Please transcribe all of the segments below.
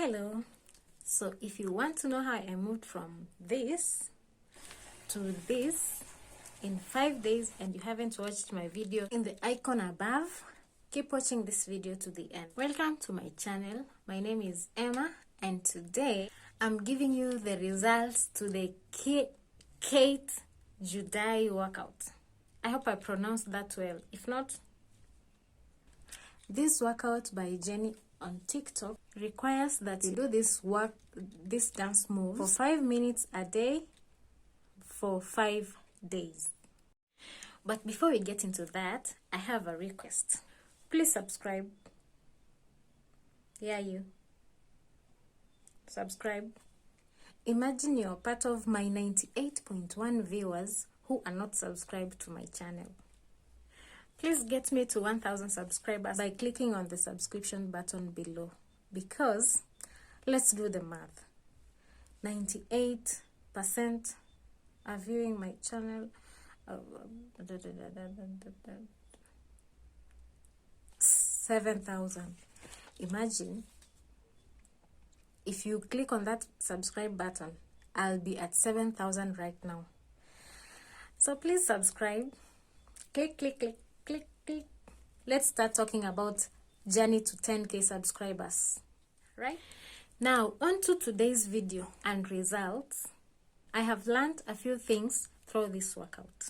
Hello. So if you want to know how I moved from this to this in 5 days and you haven't watched my video in the icon above, keep watching this video to the end. Welcome to my channel. My name is Emma and today I'm giving you the results to the KAIT JUD DAI workout. I hope I pronounced that well. If not, this workout by Jenny on TikTok requires that you do this dance move for 5 minutes a day for 5 days. But before we get into that, I have a request. Please subscribe. Yeah, you. Subscribe. Imagine you're part of my 98.1 viewers who are not subscribed to my channel. Please get me to 1,000 subscribers by clicking on the subscription button below. Because, let's do the math. 98% are viewing my channel. 7,000. Imagine, if you click on that subscribe button, I'll be at 7,000 right now. So please subscribe. Click, click, click. Click, click. Let's start talking about journey to 10k subscribers. Right now, on to today's video and results. I have learned a few things through this workout.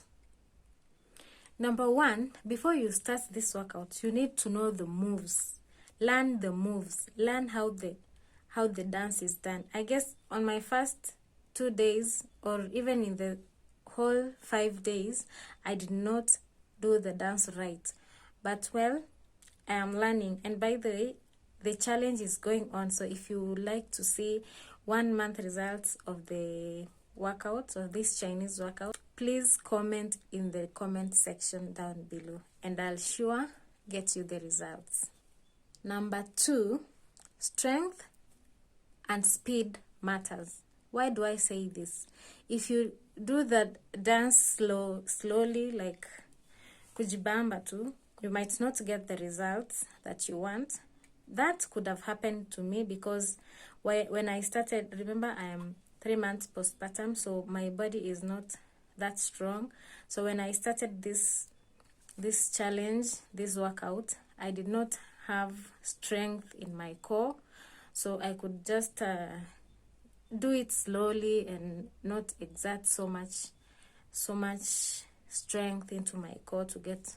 Number one, before you start this workout, you need to know the moves. Learn the moves. Learn how the dance is done. I guess on my first 2 days, or even in the whole 5 days, I did not do the dance right, but well, I am learning. And by the way, the challenge is going on, so if you would like to see 1 month results of the workout, of this Chinese workout, please comment in the comment section down below and I'll sure get you the results. Number 2, strength and speed matters. Why do I say this? If you do the dance slowly, like kujibamba tu, you might not get the results that you want. That could have happened to me because when I started, remember I am 3 months postpartum, so my body is not that strong. So when I started this challenge, this workout, I did not have strength in my core, so I could just do it slowly and not exert so much strength into my core to get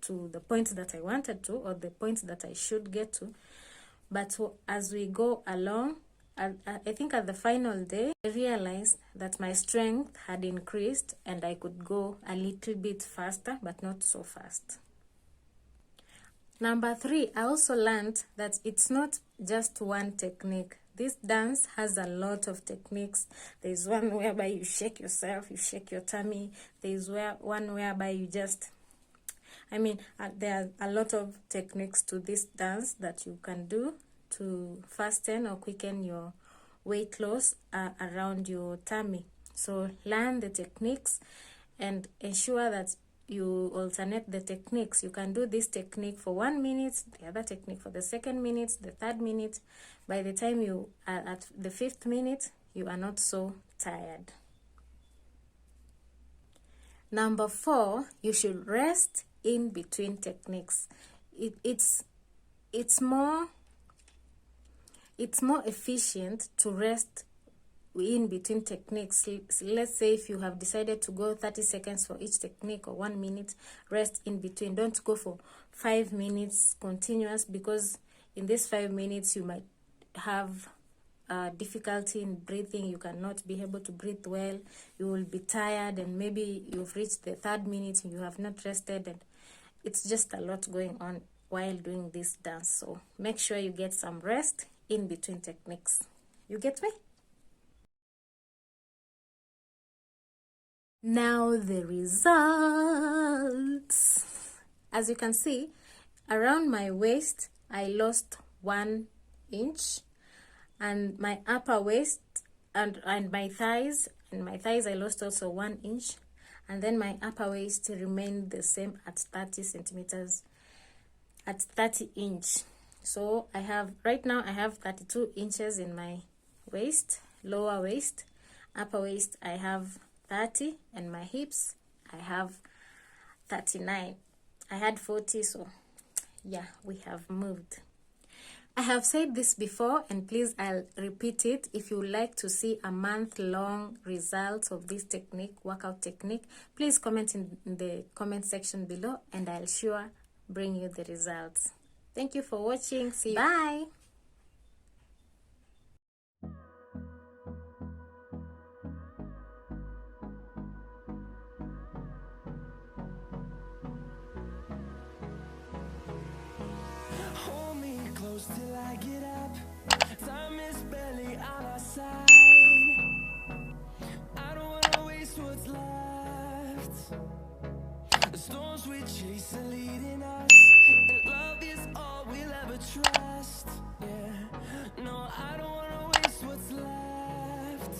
to the point that I wanted to, or the point that I should get to. But as we go along, I think at the final day, I realized that my strength had increased and I could go a little bit faster, but not so fast. Number 3, I also learned that it's not just one technique. This dance has a lot of techniques. There's one whereby you shake yourself, you shake your tummy. There's one whereby you just, there are a lot of techniques to this dance that you can do to fasten or quicken your weight loss around your tummy. So learn the techniques and ensure that you alternate the techniques. You can do this technique for 1 minute, the other technique for the 2nd minute, the 3rd minute. By the time you are at the 5th minute, you are not so tired. Number 4, you should rest in between techniques. It's more efficient to rest in between techniques. Let's say if you have decided to go 30 seconds for each technique or 1 minute, rest in between. Don't go for 5 minutes continuous, because in these 5 minutes you might have difficulty in breathing. You cannot be able to breathe well. You will be tired, and maybe you've reached the 3rd minute and you have not rested, and it's just a lot going on while doing this dance. So make sure you get some rest in between techniques. You get me? Now the results. As you can see, around my waist I lost 1 inch, and my upper waist and my thighs I lost also 1 inch, and then my upper waist remained the same at 30 centimeters, at 30 inch. So I have, right now I have 32 inches in my waist, lower waist. Upper waist I have 30, and my hips I have 39. I had 40, so yeah, we have moved. I have said this before, and please, I'll repeat it. If you like to see a month-long results of this technique, workout technique, please comment in the comment section below, and I'll sure bring you the results. Thank you for watching. See you. Bye. Hold me close till I get up. Time is barely on our side. I don't wanna waste what's left. The storms we chase are leading us, and love is all we'll ever trust. Yeah, no, I don't wanna waste what's left.